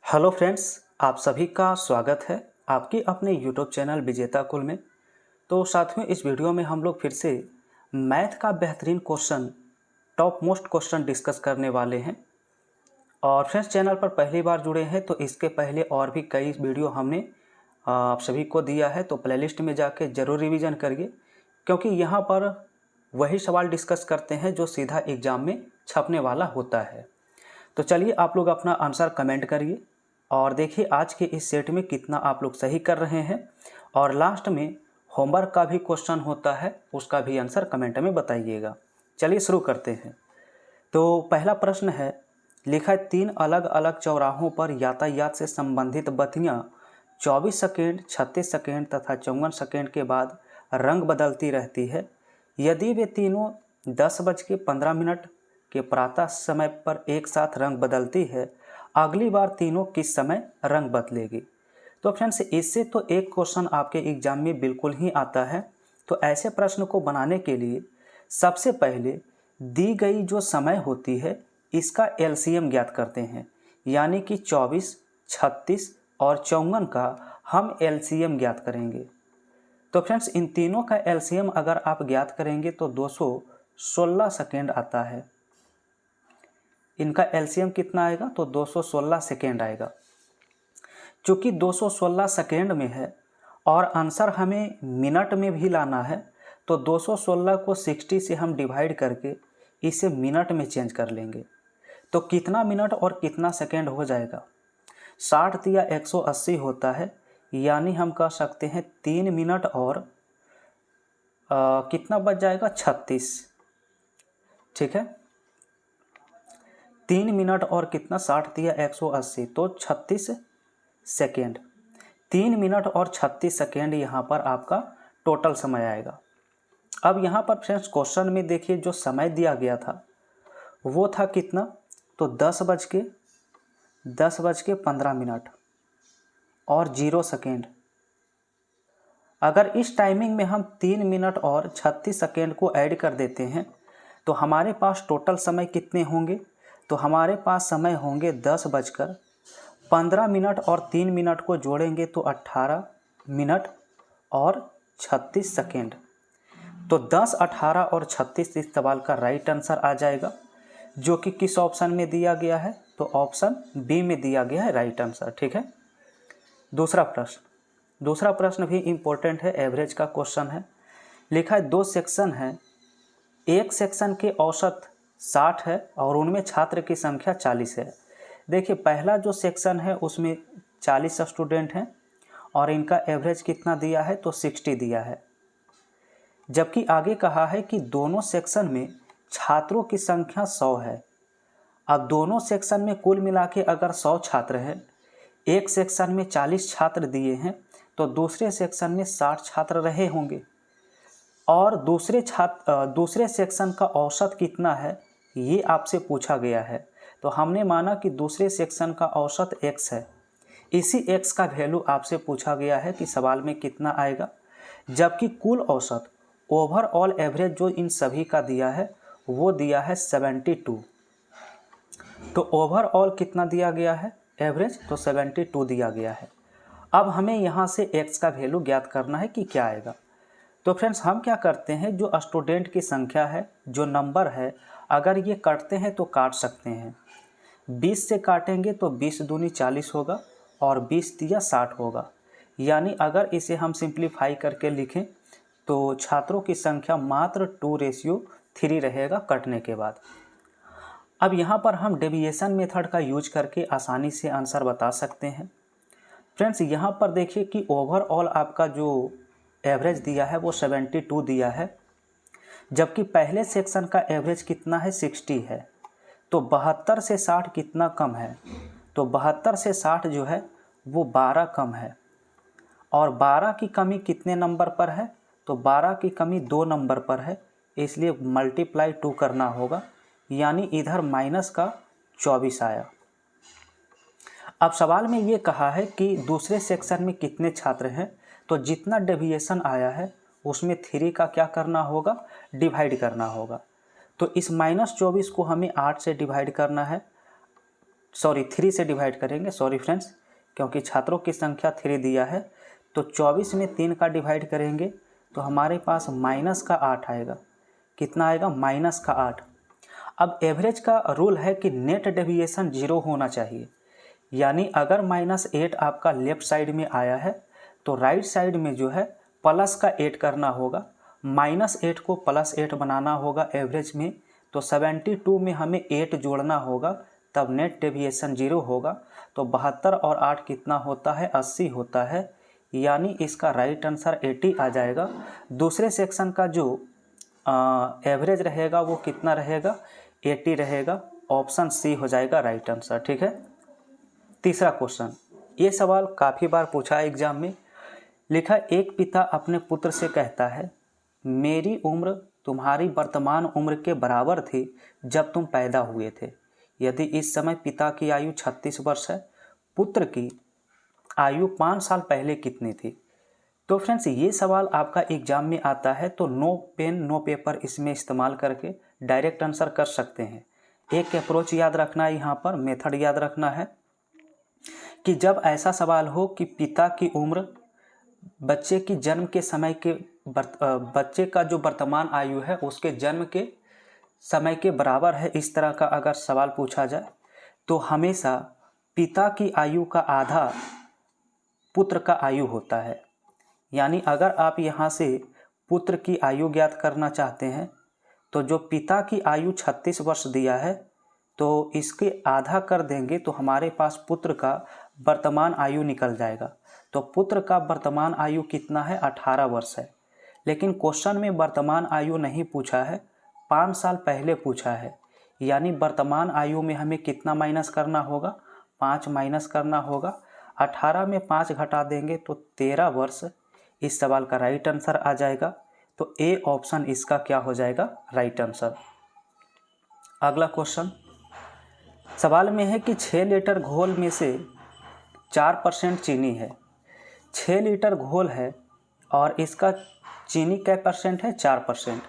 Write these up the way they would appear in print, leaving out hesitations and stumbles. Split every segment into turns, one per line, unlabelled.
Hello friends, आप सभी का स्वागत है आपके अपने यूट्यूब चैनल विजेता कुल में। तो साथियों, इस वीडियो में हम लोग फिर से मैथ का बेहतरीन question, top most question discuss करने वाले हैं। और फ्रेंड्स, चैनल पर पहली बार जुड़े हैं तो इसके पहले और भी कई वीडियो हमने आप सभी को दिया है, तो प्लेलिस्ट में जाके ज़रूर रिवीजन करिए, क्योंकि यहाँ पर वही सवाल डिस्कस करते हैं जो सीधा एग्ज़ाम में छपने वाला होता है। तो चलिए, आप लोग अपना आंसर कमेंट करिए और देखिए आज के इस सेट में कितना आप लोग सही कर रहे हैं। और लास्ट में होमवर्क का भी क्वेश्चन होता है, उसका भी आंसर कमेंट में बताइएगा। चलिए शुरू करते हैं। तो पहला प्रश्न है, लिखा है 3 अलग अलग चौराहों पर यातायात से संबंधित बत्तियां 24 सेकेंड, 36 सेकेंड तथा 54 सेकेंड के बाद रंग बदलती रहती है। यदि वे तीनों 10:15 के प्रातः समय पर एक साथ रंग बदलती है, अगली बार तीनों किस समय रंग बदलेगी। तो फ्रेंड्स, इससे तो एक क्वेश्चन आपके एग्जाम में बिल्कुल ही आता है। तो ऐसे प्रश्न को बनाने के लिए सबसे पहले दी गई जो समय होती है इसका एलसीएम ज्ञात करते हैं, यानी कि 24, 36 और 54 का हम एलसीएम ज्ञात करेंगे। तो फ्रेंड्स, इन तीनों का एलसीएम अगर आप ज्ञात करेंगे तो 216 सेकेंड आता है। इनका एलसीएम कितना आएगा तो 216 सेकेंड आएगा। चूँकि 216 सेकेंड में है और आंसर हमें मिनट में भी लाना है, तो 216 को 60 से हम डिवाइड करके इसे मिनट में चेंज कर लेंगे। तो कितना मिनट और कितना सेकेंड हो जाएगा, 60 दिया 180 होता है, यानी हम कह सकते हैं 3 मिनट और कितना बच जाएगा 36। ठीक है, 3 मिनट और कितना, 60 दिया 180 तो 36 सेकेंड। 3 मिनट और 36 सेकेंड यहाँ पर आपका टोटल समय आएगा। अब यहाँ पर फ्रेंड्स क्वेश्चन में देखिए जो समय दिया गया था वो था कितना, तो 10:15 और 0 सेकेंड। अगर इस टाइमिंग में हम 3 मिनट और 36 सेकेंड को ऐड कर देते हैं तो हमारे पास टोटल समय कितने होंगे, तो हमारे पास समय होंगे 10:15 और 3 मिनट को जोड़ेंगे तो 18 मिनट और 36 सेकेंड। तो 10, 18 और 36 इस सवाल का राइट आंसर आ जाएगा, जो कि किस ऑप्शन में दिया गया है, तो ऑप्शन बी में दिया गया है राइट आंसर। ठीक है। दूसरा प्रश्न भी इम्पोर्टेंट है, एवरेज का क्वेश्चन है। लिखा है 2 सेक्शन है, एक सेक्शन के औसत 60 है और उनमें छात्र की संख्या 40 है। देखिए, पहला जो सेक्शन है उसमें 40 स्टूडेंट हैं और इनका एवरेज कितना दिया है, तो 60 दिया है। जबकि आगे कहा है कि दोनों सेक्शन में छात्रों की संख्या 100 है। अब दोनों सेक्शन में कुल मिला के अगर 100 छात्र हैं, एक सेक्शन में 40 छात्र दिए हैं, तो दूसरे सेक्शन में 60 छात्र रहे होंगे और दूसरे सेक्शन का औसत कितना है ये आपसे पूछा गया है। तो हमने माना कि दूसरे सेक्शन का औसत x है। इसी x का वैल्यू आपसे पूछा गया है कि सवाल में कितना आएगा, जबकि कुल औसत ओवरऑल एवरेज जो इन सभी का दिया है वो दिया है 72। तो ओवरऑल कितना दिया गया है एवरेज, तो 72 दिया गया है। अब हमें यहाँ से x का वैल्यू ज्ञात करना है कि क्या आएगा। तो फ्रेंड्स, हम क्या करते हैं, जो स्टूडेंट की संख्या है, जो नंबर है, अगर ये काटते हैं तो काट सकते हैं। 20 से काटेंगे तो 20 दूनी 40 होगा और 20 दिया 60 होगा। यानी अगर इसे हम सिंप्लीफाई करके लिखें तो छात्रों की संख्या मात्र 2:3 रहेगा कटने के बाद। अब यहाँ पर हम डेविएशन मेथड का यूज करके आसानी से आंसर बता सकते हैं। फ्रेंड्स, यहाँ पर देखिए कि ओवरऑल आपका जो एवरेज दिया है वो 72 दिया है, जबकि पहले सेक्शन का एवरेज कितना है, 60 है। तो 72 से 60 कितना कम है, तो 72 से 60 जो है वो 12 कम है। और 12 की कमी कितने नंबर पर है, तो 12 की कमी 2 नंबर पर है, इसलिए मल्टीप्लाई 2 करना होगा, यानी इधर माइनस का 24 आया। अब सवाल में ये कहा है कि दूसरे सेक्शन में कितने छात्र हैं, तो जितना डेविएशन आया है उसमें 3 का क्या करना होगा, डिवाइड करना होगा। तो इस -24 को हमें 8 से डिवाइड करना है। सॉरी 3 से डिवाइड करेंगे, सॉरी फ्रेंड्स, क्योंकि छात्रों की संख्या 3 दिया है। तो 24 में 3 का डिवाइड करेंगे तो हमारे पास माइनस का 8 आएगा। कितना आएगा? माइनस का 8। अब एवरेज का रूल है कि नेट डेविएशन 0 होना चाहिए, यानी अगर -8 आपका लेफ्ट साइड में आया है तो राइट साइड में जो है प्लस का 8 करना होगा, -8 को +8 बनाना होगा एवरेज में। तो 72 में हमें 8 जोड़ना होगा, तब नेट डेविएशन 0 होगा। तो 72 और 8 कितना होता है? 80 होता है, यानी इसका राइट आंसर 80 आ जाएगा। दूसरे सेक्शन का जो एवरेज रहेगा वो कितना रहेगा? 80 रहेगा। ऑप्शन सी हो जाएगा राइट आंसर। ठीक है। तीसरा क्वेश्चन, ये सवाल काफ़ी बार पूछा है एग्जाम में। लिखा, एक पिता अपने पुत्र से कहता है, मेरी उम्र तुम्हारी वर्तमान उम्र के बराबर थी जब तुम पैदा हुए थे। यदि इस समय पिता की आयु 36 वर्ष है, पुत्र की आयु 5 साल पहले कितनी थी? तो फ्रेंड्स, ये सवाल आपका एग्जाम में आता है, तो नो पेन नो पेपर इसमें इस्तेमाल करके डायरेक्ट आंसर कर सकते हैं। एक अप्रोच याद रखना है, यहाँ पर मेथड याद रखना है कि जब ऐसा सवाल हो कि पिता की उम्र बच्चे की जन्म के समय के बच्चे का जो वर्तमान आयु है उसके जन्म के समय के बराबर है, इस तरह का अगर सवाल पूछा जाए तो हमेशा पिता की आयु का आधा पुत्र का आयु होता है। यानी अगर आप यहाँ से पुत्र की आयु ज्ञात करना चाहते हैं तो जो पिता की आयु 36 वर्ष दिया है तो इसके आधा कर देंगे तो हमारे पास पुत्र का वर्तमान आयु निकल जाएगा। तो पुत्र का वर्तमान आयु कितना है? 18 वर्ष है। लेकिन क्वेश्चन में वर्तमान आयु नहीं पूछा है, 5 साल पहले पूछा है, यानी वर्तमान आयु में हमें कितना माइनस करना होगा? 5 माइनस करना होगा। 18 में 5 घटा देंगे तो 13 वर्ष इस सवाल का राइट आंसर आ जाएगा। तो ए ऑप्शन इसका क्या हो जाएगा? Right answer. अगला क्वेश्चन, सवाल में है कि 6 लीटर घोल में से 4% चीनी है। 6 लीटर घोल है और इसका चीनी क्या परसेंट है? 4%।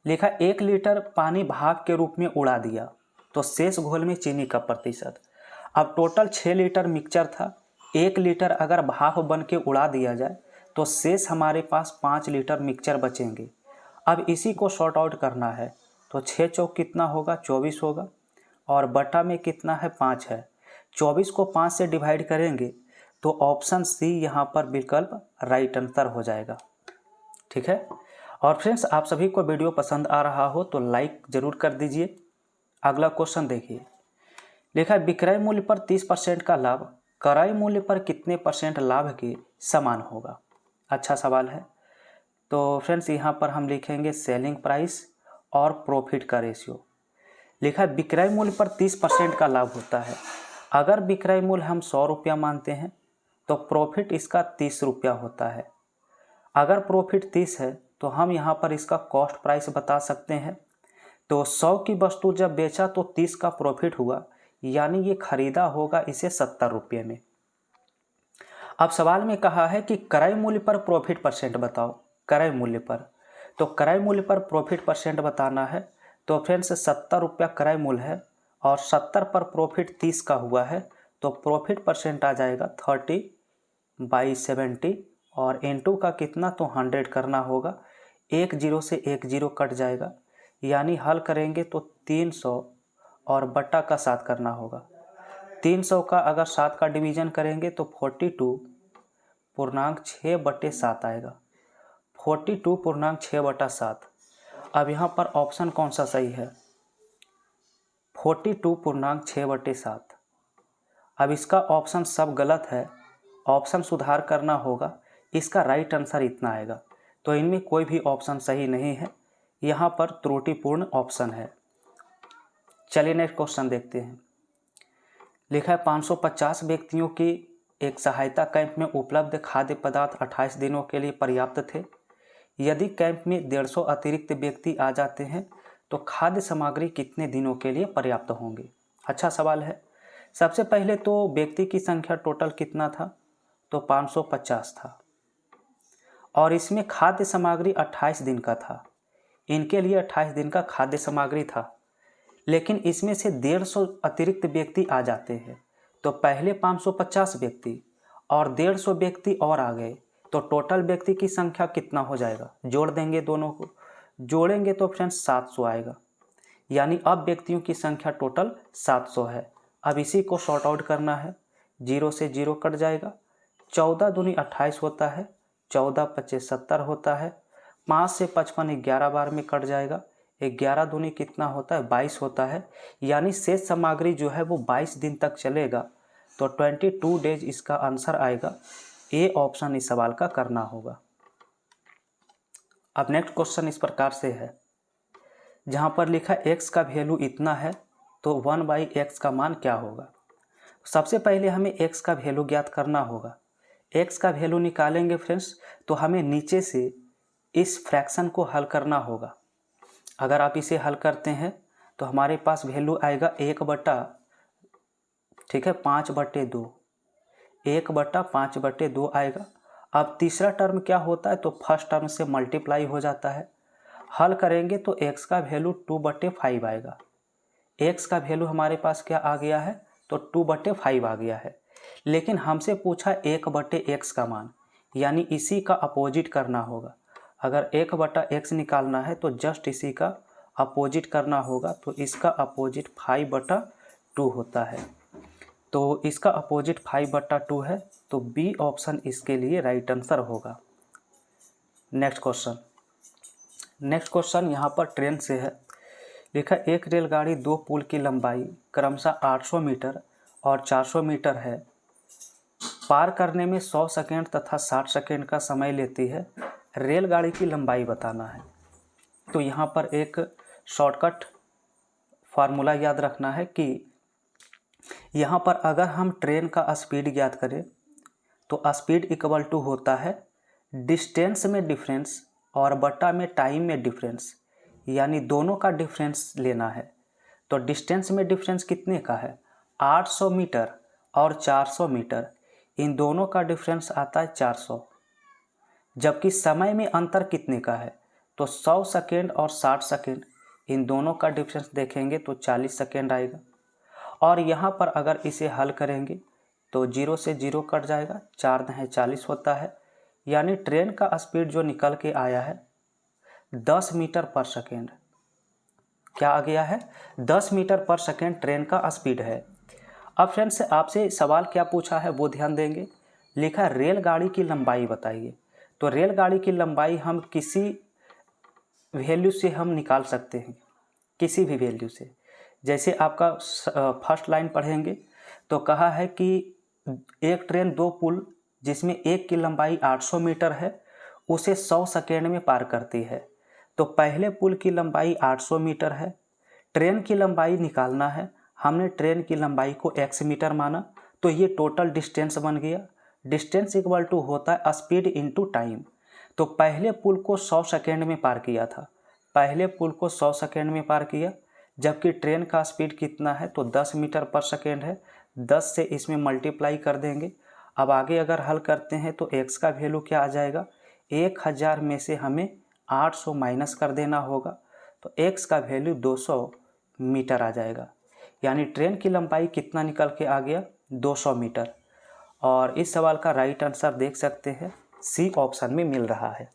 लिखा, 1 लीटर पानी भाप के रूप में उड़ा दिया तो शेष घोल में चीनी का प्रतिशत। अब टोटल 6 लीटर मिक्सचर था, 1 लीटर अगर भाप बन के उड़ा दिया जाए तो शेष हमारे पास 5 लीटर मिक्सचर बचेंगे। अब इसी को शॉर्ट आउट करना है, तो 6 चौक कितना होगा? 24 होगा, और बटा में कितना है? 5 है। 24 को 5 से डिवाइड करेंगे तो ऑप्शन सी यहाँ पर विकल्प राइट आंसर हो जाएगा। ठीक है। और फ्रेंड्स, आप सभी को वीडियो पसंद आ रहा हो तो लाइक ज़रूर कर दीजिए। अगला क्वेश्चन देखिए, लिखा है, विक्रय मूल्य पर 30% का लाभ क्रय मूल्य पर कितने % लाभ के समान होगा? अच्छा सवाल है। तो फ्रेंड्स, यहाँ पर हम लिखेंगे सेलिंग प्राइस और प्रॉफिट का रेशियो। लिखा है, विक्रय मूल्य पर 30% का लाभ होता है। अगर विक्रय मूल्य हम 100 रुपया मानते हैं तो प्रॉफिट इसका 30 रुपया होता है। अगर प्रॉफिट 30 है तो हम यहाँ पर इसका कॉस्ट प्राइस बता सकते हैं। तो 100 की वस्तु जब बेचा तो 30 का प्रॉफिट हुआ, यानी ये खरीदा होगा इसे 70 रुपये में। अब सवाल में कहा है कि क्रय मूल्य पर प्रॉफिट % बताओ। क्रय मूल्य पर, तो क्रय मूल्य पर प्रॉफिट % बताना है। तो फ्रेंड्स, 70 रुपया क्रय मूल्य है और 70 पर प्रॉफिट 30 का हुआ है, तो प्रॉफिट % आ जाएगा 30/70 और इनटू का कितना? तो 100 करना होगा। 1 0 से 1 0 कट जाएगा, यानी हल करेंगे तो 300 और बट्टा का 7 करना होगा। 300 का अगर 7 का डिवीज़न करेंगे तो 42.6/7 आएगा। 42.6/7। अब यहाँ पर ऑप्शन कौन सा सही है? 42.6/7। अब इसका ऑप्शन सब गलत है, ऑप्शन सुधार करना होगा। इसका राइट आंसर इतना आएगा। तो इनमें कोई भी ऑप्शन सही नहीं है, यहाँ पर त्रुटिपूर्ण ऑप्शन है। चलिए नेक्स्ट क्वेश्चन देखते हैं। लिखा है, 550 व्यक्तियों की एक सहायता कैंप में उपलब्ध खाद्य पदार्थ 28 दिनों के लिए पर्याप्त थे। यदि कैंप में 150 अतिरिक्त व्यक्ति आ जाते हैं तो खाद्य सामग्री कितने दिनों के लिए पर्याप्त होंगे? अच्छा सवाल है। सबसे पहले तो व्यक्ति की संख्या टोटल कितना था? तो 550 था, और इसमें खाद्य सामग्री 28 दिन का था। इनके लिए 28 दिन का खाद्य सामग्री था। लेकिन इसमें से 150 अतिरिक्त व्यक्ति आ जाते हैं, तो पहले 550 व्यक्ति और 150 व्यक्ति और आ गए, तो टोटल व्यक्ति की संख्या कितना हो जाएगा? जोड़ देंगे, दोनों को जोड़ेंगे तो फ्रेंड्स 700 आएगा। यानी अब व्यक्तियों की संख्या टोटल 700 है। अब इसी को शॉर्ट आउट करना है, 0 से 0 कट जाएगा, 14 दूनी 28 होता है, 14 पच्चीस 70 होता है, 5 से 55 11 बार में कट जाएगा, 11 दूनी कितना होता है? 22 होता है। यानी शेष सामग्री जो है वो 22 दिन तक चलेगा, तो 22 डेज इसका आंसर आएगा। ए ऑप्शन इस सवाल का करना होगा। अब नेक्स्ट क्वेश्चन इस प्रकार से है, जहाँ पर लिखा x का वैल्यू इतना है तो 1/x का मान क्या होगा? सबसे पहले हमें x का वैल्यू ज्ञात करना होगा। x का वैल्यू निकालेंगे फ्रेंड्स, तो हमें नीचे से इस फ्रैक्शन को हल करना होगा। अगर आप इसे हल करते हैं तो हमारे पास वैल्यू आएगा 5/2, 1/5/2 आएगा। अब तीसरा टर्म क्या होता है? तो फर्स्ट टर्म से मल्टीप्लाई हो जाता है। हल करेंगे तो x का वैल्यू 2/5 आएगा। x का वैल्यू हमारे पास क्या आ गया है? तो 2/5 आ गया है। लेकिन हमसे पूछा 1/x का मान, यानी इसी का अपोजिट करना होगा। अगर 1/x निकालना है तो जस्ट इसी का अपोजिट करना होगा, तो इसका अपोजिट 5/2 होता है। तो इसका अपोजिट 5/2 है, तो बी ऑप्शन इसके लिए राइट आंसर होगा। नेक्स्ट क्वेश्चन यहाँ पर ट्रेन से है। लिखा एक रेलगाड़ी 2 पुल की लंबाई क्रमशः 800 मीटर और 400 मीटर है, पार करने में 100 सेकेंड तथा 60 सेकेंड का समय लेती है, रेलगाड़ी की लंबाई बताना है। तो यहाँ पर एक शॉर्टकट फार्मूला याद रखना है कि यहाँ पर अगर हम ट्रेन का स्पीड ज्ञात करें तो स्पीड इक्वल टू होता है डिस्टेंस में डिफरेंस और बटा में टाइम में डिफरेंस, यानी दोनों का डिफरेंस लेना है। तो डिस्टेंस में डिफरेंस कितने का है? 800 मीटर और 400 मीटर, इन दोनों का डिफरेंस आता है 400। जबकि समय में अंतर कितने का है? तो 100 सेकेंड और 60 सेकेंड, इन दोनों का डिफरेंस देखेंगे तो 40 सेकेंड आएगा। और यहाँ पर अगर इसे हल करेंगे तो 0 से 0 कट जाएगा, 4 दूनी 40 होता है। यानी ट्रेन का स्पीड जो निकल के आया है 10 मीटर पर सेकेंड। क्या आ गया है? 10 मीटर पर सेकेंड ट्रेन का स्पीड है। अब फ्रेंड्स आपसे सवाल क्या पूछा है वो ध्यान देंगे। लिखा रेलगाड़ी की लंबाई बताइए। तो रेलगाड़ी की लंबाई हम किसी वैल्यू से हम निकाल सकते हैं, किसी भी वैल्यू से। जैसे आपका फर्स्ट लाइन पढ़ेंगे तो कहा है कि एक ट्रेन 2 पुल जिसमें एक की लंबाई 800 मीटर है उसे 100 सेकेंड में पार करती है। तो पहले पुल की लंबाई 800 मीटर है, ट्रेन की लंबाई निकालना है। हमने ट्रेन की लंबाई को x मीटर माना, तो ये टोटल डिस्टेंस बन गया। डिस्टेंस इक्वल टू होता है स्पीड इनटू टाइम। तो पहले पुल को 100 सेकेंड में पार किया था, पहले पुल को 100 सेकेंड में पार किया, जबकि ट्रेन का स्पीड कितना है? तो 10 मीटर पर सेकेंड है। 10 से इसमें मल्टीप्लाई कर देंगे। अब आगे अगर हल करते हैं तो x का वैल्यू क्या आ जाएगा? 1000 में से हमें 800 माइनस कर देना होगा, तो x का वैल्यू 200 मीटर आ जाएगा। यानी ट्रेन की लंबाई कितना निकल के आ गया? 200 मीटर। और इस सवाल का राइट आंसर देख सकते हैं सी ऑप्शन में मिल रहा है।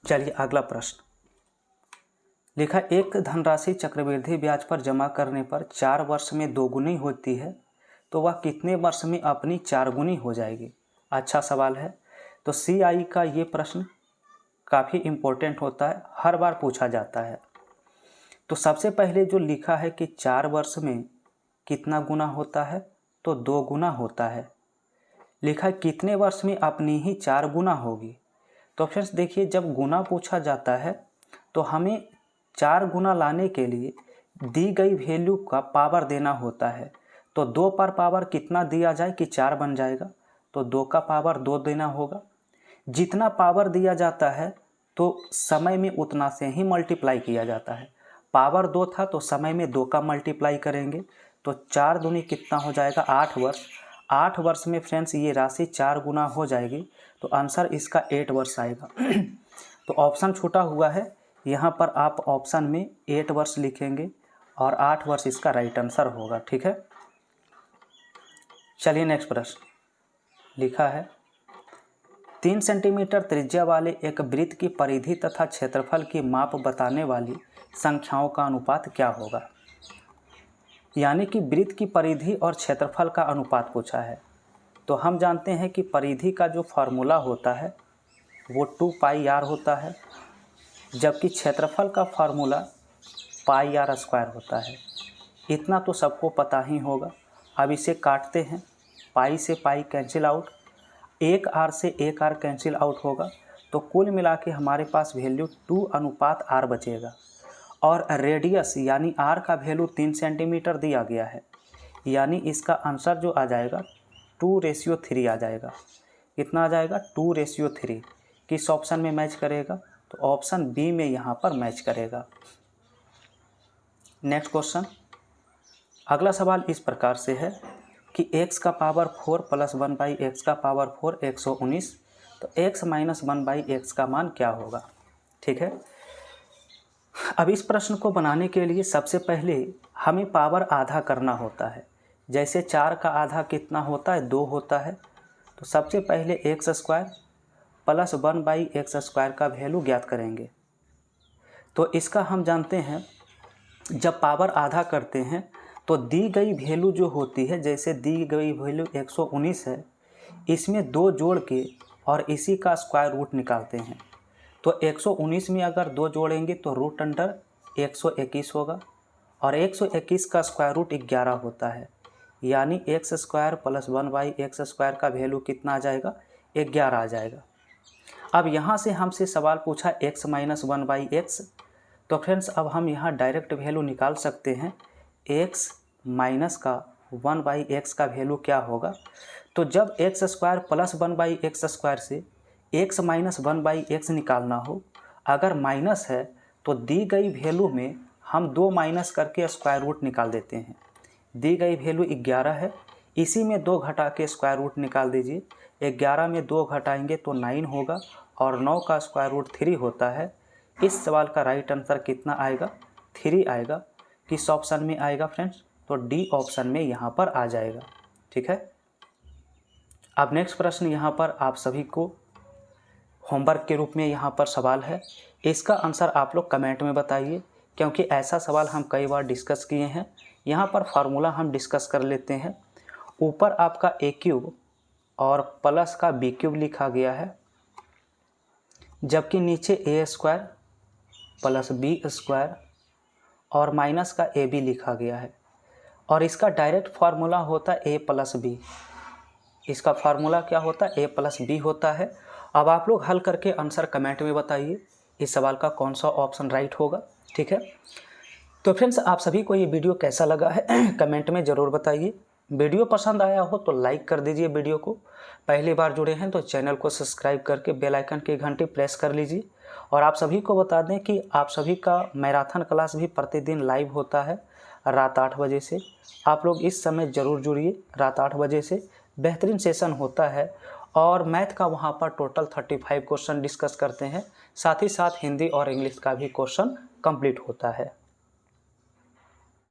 चलिए अगला प्रश्न। लिखा एक धनराशि चक्रवृद्धि ब्याज पर जमा करने पर 4 वर्ष में 2 गुनी होती है, तो वह कितने वर्ष में अपनी 4 गुनी हो जाएगी? अच्छा सवाल है। तो CI का ये प्रश्न काफ़ी इम्पोर्टेंट होता है, हर बार पूछा जाता है। तो सबसे पहले जो लिखा है कि 4 वर्ष में कितना गुना होता है? तो 2 गुना होता है। लिखा है कितने वर्ष में अपनी ही 4 गुना होगी। तो फ्रेंड्स देखिए, जब गुना पूछा जाता है तो हमें 4 गुना लाने के लिए दी गई वैल्यू का पावर देना होता है। तो 2 पर पावर कितना दिया जाए कि 4 बन जाएगा? तो 2 का पावर 2 देना होगा। जितना पावर दिया जाता है तो समय में उतना से ही मल्टीप्लाई किया जाता है। पावर 2 था तो समय में 2 का मल्टीप्लाई करेंगे, तो 4 दूनी कितना हो जाएगा? 8 वर्ष। 8 वर्ष में फ्रेंड्स ये राशि 4 गुना हो जाएगी, तो आंसर इसका 8 वर्ष आएगा। तो ऑप्शन छूटा हुआ है, यहाँ पर आप ऑप्शन में 8 वर्ष लिखेंगे और 8 वर्ष इसका राइट आंसर होगा। ठीक है, चलिए नेक्स्ट प्रश्न लिखा है 3 सेंटीमीटर त्रिज्या वाले एक वृत्त की परिधि तथा क्षेत्रफल की माप बताने वाली संख्याओं का अनुपात क्या होगा। यानी कि वृत्त की परिधि और क्षेत्रफल का अनुपात पूछा है। तो हम जानते हैं कि परिधि का जो फार्मूला होता है वो 2πr होता है, जबकि क्षेत्रफल का फार्मूला πr² होता है। इतना तो सबको पता ही होगा। अब इसे काटते हैं, पाई से पाई कैंसिल आउट, 1r से 1r कैंसिल आउट होगा, तो कुल मिला के हमारे पास वैल्यू 2:r बचेगा। और रेडियस यानी r का वैल्यू 3 सेंटीमीटर दिया गया है, यानी इसका आंसर जो आ जाएगा 2:3 आ जाएगा। कितना आ जाएगा 2:3। किस ऑप्शन में मैच करेगा, तो ऑप्शन बी में यहाँ पर मैच करेगा। नेक्स्ट क्वेश्चन, अगला सवाल इस प्रकार से है कि x का पावर 4 + 1/x का पावर 4 119, तो x - 1/x का मान क्या होगा। ठीक है, अब इस प्रश्न को बनाने के लिए सबसे पहले हमें पावर आधा करना होता है। जैसे 4 का आधा कितना होता है, 2 होता है। तो सबसे पहले x² + 1/x² का वैल्यू ज्ञात करेंगे। तो इसका हम जानते हैं जब पावर आधा करते हैं तो दी गई वैल्यू जो होती है, जैसे दी गई वैल्यू 119 है, इसमें 2 जोड़ के और इसी का स्क्वायर रूट निकालते हैं। तो 119 में अगर 2 जोड़ेंगे तो √121 होगा और 121 का स्क्वायर रूट 11 होता है, यानी x² + 1/x² का वैल्यू कितना आ जाएगा, 11 आ जाएगा। अब यहाँ से हमसे सवाल पूछा x - 1/x, तो फ्रेंड्स अब हम यहाँ डायरेक्ट वैल्यू निकाल सकते हैं। x माइनस का 1/x का वैल्यू क्या होगा, तो जब x² + 1/x² से x - 1/x निकालना हो, अगर माइनस है तो दी गई वैल्यू में हम 2 माइनस करके स्क्वायर रूट निकाल देते हैं। दी गई वैल्यू 11 है, इसी में 2 घटा के स्क्वायर रूट निकाल दीजिए। 11 में 2 घटाएंगे तो 9 होगा और 9 का स्क्वायर रूट 3 होता है। इस सवाल का राइट आंसर कितना आएगा, 3 आएगा। किस ऑप्शन में आएगा फ्रेंड्स, तो डी ऑप्शन में यहाँ पर आ जाएगा। ठीक है, अब नेक्स्ट प्रश्न यहाँ पर आप सभी को होमवर्क के रूप में यहाँ पर सवाल है। इसका आंसर आप लोग कमेंट में बताइए, क्योंकि ऐसा सवाल हम कई बार डिस्कस किए हैं। यहाँ पर फार्मूला हम डिस्कस कर लेते हैं। ऊपर आपका a³ और प्लस का b³ लिखा गया है, जबकि नीचे a² + b² और माइनस का ab लिखा गया है। और इसका डायरेक्ट फार्मूला होता है a + b। इसका फार्मूला क्या होता है, a + b होता है। अब आप लोग हल करके आंसर कमेंट में बताइए इस सवाल का कौन सा ऑप्शन राइट होगा। ठीक है, तो फ्रेंड्स आप सभी को ये वीडियो कैसा लगा है कमेंट में ज़रूर बताइए। वीडियो पसंद आया हो तो लाइक कर दीजिए वीडियो को। पहली बार जुड़े हैं तो चैनल को सब्सक्राइब करके बेल आइकन की घंटी प्रेस कर लीजिए। और आप सभी को बता दें कि आप सभी का मैराथन क्लास भी प्रतिदिन लाइव होता है रात 8 बजे से। आप लोग इस समय ज़रूर जुड़िए, रात 8 बजे से बेहतरीन सेशन होता है। और मैथ का वहाँ पर टोटल 35 क्वेश्चन डिस्कस करते हैं, साथ ही साथ हिंदी और इंग्लिश का भी क्वेश्चन कंप्लीट होता है।